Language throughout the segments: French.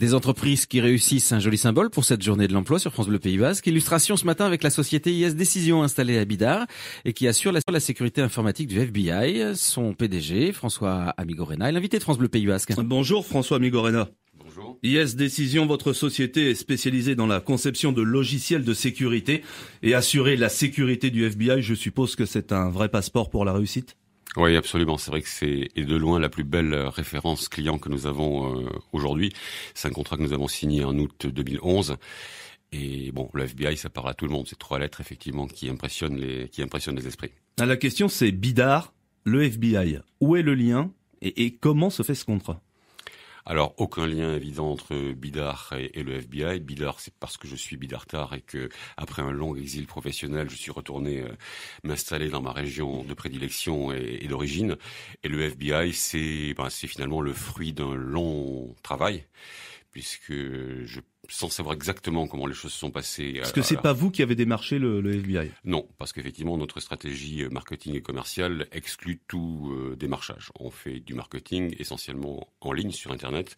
Des entreprises qui réussissent, un joli symbole pour cette journée de l'emploi sur France Bleu Pays Basque. Illustration ce matin avec la société IS Décision installée à Bidart et qui assure la sécurité informatique du FBI. Son PDG, François Amigorena, est l'invité de France Bleu Pays Basque. Bonjour François Amigorena. Bonjour. IS Décision, votre société est spécialisée dans la conception de logiciels de sécurité et assurer la sécurité du FBI, je suppose que c'est un vrai passeport pour la réussite ? Oui, absolument. C'est vrai que c'est de loin la plus belle référence client que nous avons aujourd'hui. C'est un contrat que nous avons signé en août 2011. Et bon, le FBI, ça parle à tout le monde. C'est 3 lettres, effectivement, qui impressionnent les esprits. La question, c'est Bidart, le FBI. Où est le lien et comment se fait ce contrat ? Alors, aucun lien évident entre Bidart et le FBI. Bidart, c'est parce que je suis bidartard et que, après un long exil professionnel, je suis retourné m'installer dans ma région de prédilection et d'origine. Et le FBI, c'est finalement le fruit d'un long travail, puisque sans savoir exactement comment les choses se sont passées. Parce que c'est pas vous qui avez démarché le FBI ? Non, parce qu'effectivement, notre stratégie marketing et commerciale exclut tout démarchage. On fait du marketing essentiellement en ligne sur Internet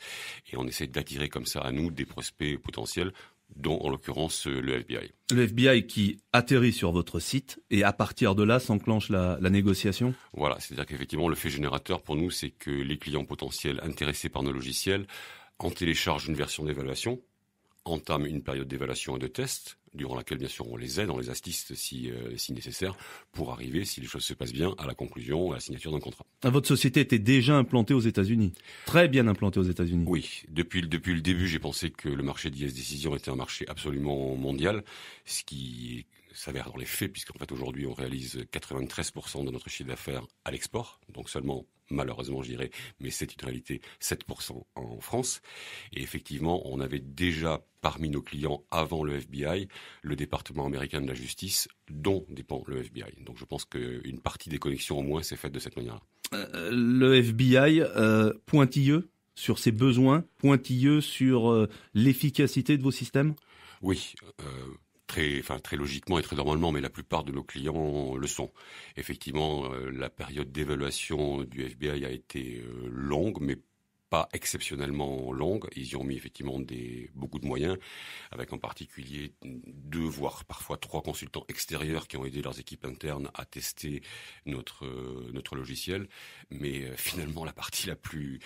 et on essaie d'attirer comme ça à nous des prospects potentiels, dont en l'occurrence le FBI. Le FBI qui atterrit sur votre site et à partir de là s'enclenche la négociation ? Voilà, c'est-à-dire qu'effectivement, le fait générateur pour nous, c'est que les clients potentiels intéressés par nos logiciels en téléchargent une version d'évaluation, entame une période d'évaluation et de test, durant laquelle, bien sûr, on les aide, on les assiste si nécessaire, pour arriver, si les choses se passent bien, à la conclusion, à la signature d'un contrat. Votre société était déjà implantée aux États-Unis, très bien implantée aux États-Unis. Oui, depuis le début, j'ai pensé que le marché d'IS Décision était un marché absolument mondial, ce qui s'avère dans les faits, puisqu'en fait, aujourd'hui, on réalise 93% de notre chiffre d'affaires à l'export, donc seulement, malheureusement, je dirais, mais c'est une réalité, 7% en France. Et effectivement, on avait déjà parmi nos clients avant le FBI, le département américain de la justice, dont dépend le FBI. Donc je pense qu'une partie des connexions au moins s'est faite de cette manière-là. Le FBI pointilleux sur ses besoins, pointilleux sur l'efficacité de vos systèmes ? Oui, très logiquement et très normalement, mais la plupart de nos clients le sont. Effectivement, la période d'évaluation du FBI a été longue, mais pas exceptionnellement longue. Ils y ont mis effectivement beaucoup de moyens, avec en particulier 2 voire parfois 3 consultants extérieurs qui ont aidé leurs équipes internes à tester notre logiciel. Mais finalement, la partie la plus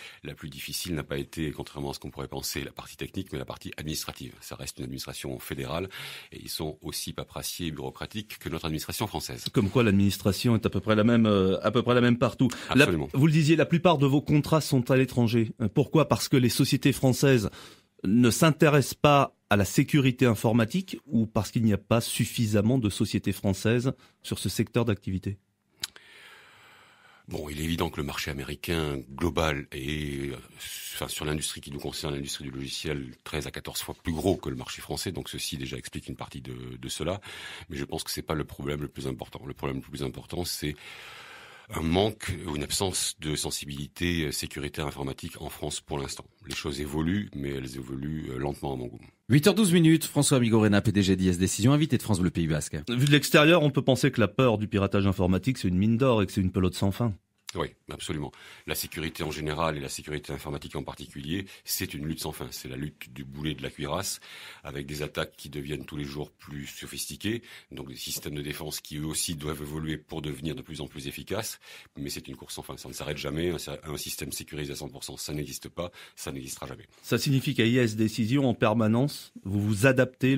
difficile n'a pas été, contrairement à ce qu'on pourrait penser, la partie technique, mais la partie administrative. Ça reste une administration fédérale et ils sont aussi paperassiers et bureaucratiques que notre administration française. Comme quoi l'administration est à peu près la même partout. Absolument. Vous le disiez, la plupart de vos contrats sont à l'étranger. Pourquoi ? Parce que les sociétés françaises ne s'intéressent pas à la sécurité informatique ou parce qu'il n'y a pas suffisamment de sociétés françaises sur ce secteur d'activité ? Bon, il est évident que le marché américain global est, sur l'industrie qui nous concerne, l'industrie du logiciel, 13 à 14 fois plus gros que le marché français. Donc ceci déjà explique une partie de cela. Mais je pense que c'est pas le problème le plus important. Le problème le plus important, c'est un manque ou une absence de sensibilité sécuritaire informatique en France pour l'instant. Les choses évoluent, mais elles évoluent lentement à mon goût. 8h12, François Amigorena, PDG d'IS Décision, invité de France Bleu Pays Basque. Vu de l'extérieur, on peut penser que la peur du piratage informatique, c'est une mine d'or et que c'est une pelote sans fin. Oui, absolument. La sécurité en général et la sécurité informatique en particulier, c'est une lutte sans fin. C'est la lutte du boulet et de la cuirasse, avec des attaques qui deviennent tous les jours plus sophistiquées, donc des systèmes de défense qui eux aussi doivent évoluer pour devenir de plus en plus efficaces. Mais c'est une course sans fin. Ça ne s'arrête jamais. Un système sécurisé à 100%, ça n'existe pas, ça n'existera jamais. Ça signifie qu'à IS Décision, en permanence, vous adaptez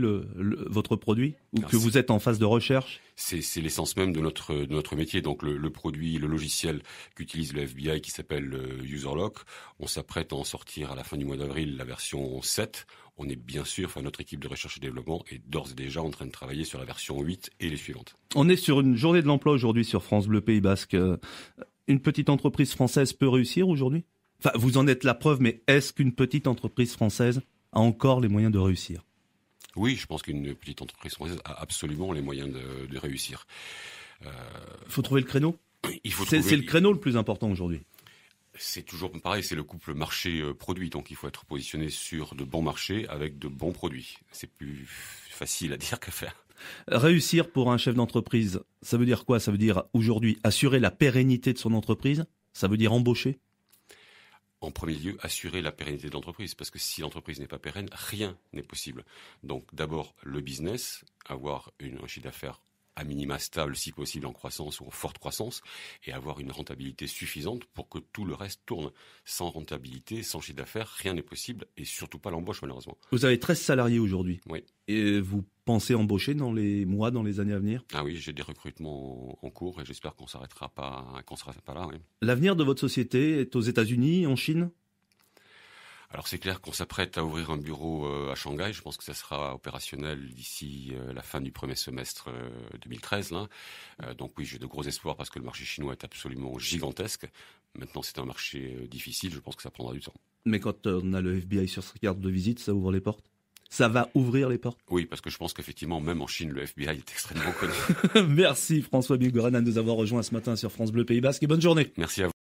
votre produit ou que vous êtes en phase de recherche ? C'est l'essence même de notre métier. Donc le produit, le logiciel qu'utilise le FBI qui s'appelle UserLock, on s'apprête à en sortir à la fin du mois d'avril la version 7. On est bien sûr, notre équipe de recherche et développement est d'ores et déjà en train de travailler sur la version 8 et les suivantes. On est sur une journée de l'emploi aujourd'hui sur France Bleu Pays Basque. Une petite entreprise française peut réussir aujourd'hui ? Enfin, vous en êtes la preuve, mais est-ce qu'une petite entreprise française a encore les moyens de réussir ? Oui, je pense qu'une petite entreprise française a absolument les moyens de réussir. Il faut trouver le créneau. C'est le créneau le plus important aujourd'hui. C'est toujours pareil, c'est le couple marché-produit. Donc il faut être positionné sur de bons marchés avec de bons produits. C'est plus facile à dire qu'à faire. Réussir pour un chef d'entreprise, ça veut dire quoi ? Ça veut dire aujourd'hui assurer la pérennité de son entreprise ? Ça veut dire embaucher ? en premier lieu, assurer la pérennité de l'entreprise. Parce que si l'entreprise n'est pas pérenne, rien n'est possible. Donc d'abord, le business, avoir un chiffre d'affaires à minima stable, si possible en croissance ou en forte croissance, et avoir une rentabilité suffisante pour que tout le reste tourne. Sans rentabilité, sans chiffre d'affaires, rien n'est possible, et surtout pas l'embauche, malheureusement. Vous avez 13 salariés aujourd'hui. Oui. Et vous pensez embaucher dans les mois, dans les années à venir? Ah oui, j'ai des recrutements en cours, et j'espère qu'on s'arrêtera pas là. Oui. L'avenir de votre société est aux États-Unis, en Chine? Alors c'est clair qu'on s'apprête à ouvrir un bureau à Shanghai. Je pense que ça sera opérationnel d'ici la fin du premier semestre 2013. Là. Donc oui, j'ai de gros espoirs parce que le marché chinois est absolument gigantesque. Maintenant, c'est un marché difficile. Je pense que ça prendra du temps. Mais quand on a le FBI sur sa carte de visite, ça ouvre les portes? Ça va ouvrir les portes? Oui, parce que je pense qu'effectivement, même en Chine, le FBI est extrêmement connu. Merci François Bilgoran de nous avoir rejoints ce matin sur France Bleu Pays Basque et bonne journée. Merci à vous.